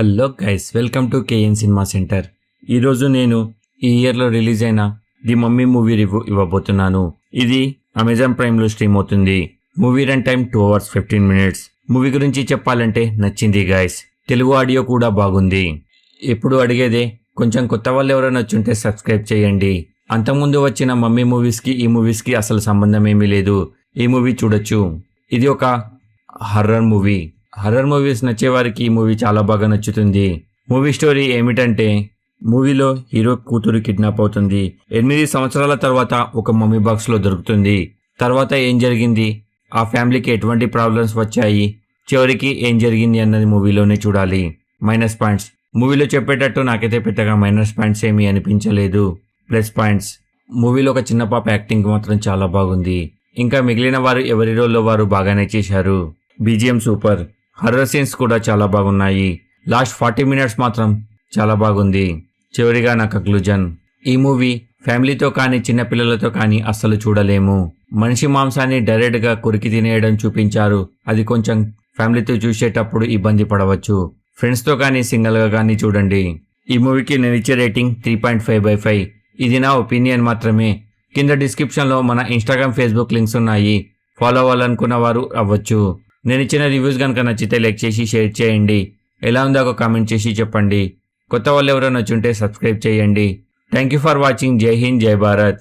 Hello guys, welcome to KN cinema centre. ఈరోజు నేను ఈ ఇయర్లో రిలీజ్ అయిన ది మమ్మీ మూవీ రివ్యూ ఇవ్వబోతున్నాను. ఇది అమెజాన్ ప్రైమ్లో స్ట్రీమ్ అవుతుంది. Movie run time 2 hours 15 minutes. Movie గురించి చెప్పాలంటే నచ్చింది గైస్. తెలుగు ఆడియో కూడా బాగుంది. ఎప్పుడు అడిగేదే, కొంచెం కొత్త వాళ్ళు ఎవరైనా వచ్చుంటే సబ్స్క్రైబ్ చేయండి. అంతకుముందు వచ్చిన మమ్మీ మూవీస్కి ఈ మూవీస్కి అసలు సంబంధం ఏమీ లేదు. ఈ మూవీ చూడొచ్చు. ఇది ఒక హర్రర్ మూవీ. హర్రర్ మూవీస్ నచ్చేవారికి ఈ మూవీ చాలా బాగా నచ్చుతుంది. మూవీ స్టోరీ ఏమిటంటే, మూవీలో హీరో కూతురు కిడ్నాప్ అవుతుంది. 8 సంవత్సరాల తర్వాత ఒక మమ్మీ బాక్స్లో దొరుకుతుంది. తర్వాత ఏం జరిగింది, ఆ ఫ్యామిలీకి ఎటువంటి ప్రాబ్లమ్స్ వచ్చాయి, చివరికి ఏం జరిగింది అన్నది మూవీలోనే చూడాలి. మైనస్ పాయింట్స్, మూవీలో చెప్పేటట్టు నాకైతే పెద్దగా మైనస్ పాయింట్స్ ఏమీ అనిపించలేదు. ప్లస్ పాయింట్స్, మూవీలో ఒక చిన్న పాప యాక్టింగ్ మాత్రం చాలా బాగుంది. ఇంకా మిగిలిన వారు ఎవరి రోల్లో వారు బాగానే చేశారు. BGM super. హర్రర్ సీన్స్ కూడా చాలా బాగున్నాయి. లాస్ట్ 40 minutes మాత్రం చాలా బాగుంది. చివరిగా నా కంక్లూజన్, ఈ మూవీ ఫ్యామిలీతో కానీ చిన్నపిల్లలతో కానీ అస్సలు చూడలేము. మనిషి మాంసాన్ని డైరెక్ట్గా కొరికి తినేయడం చూపించారు. అది కొంచెం ఫ్యామిలీతో చూసేటప్పుడు ఇబ్బంది పడవచ్చు. ఫ్రెండ్స్తో కానీ సింగిల్గా కానీ చూడండి. ఈ మూవీకి నేను ఇచ్చే రేటింగ్ 3.5/5. ఇది నా ఒపీనియన్ మాత్రమే. కింద డిస్క్రిప్షన్లో మన ఇన్స్టాగ్రామ్, ఫేస్బుక్ లింక్స్ ఉన్నాయి. ఫాలో అవ్వాలనుకున్న వారు అవ్వచ్చు. నేను ఇచ్చిన రివ్యూస్ కనుక నచ్చితే లైక్ చేసి షేర్ చేయండి. ఎలా ఉందో ఒక కామెంట్ చేసి చెప్పండి. కొత్త వాళ్ళు ఎవరైనా వచ్చుంటే సబ్స్క్రైబ్ చేయండి. Thank you for watching. జై హింద్, జై భారత్.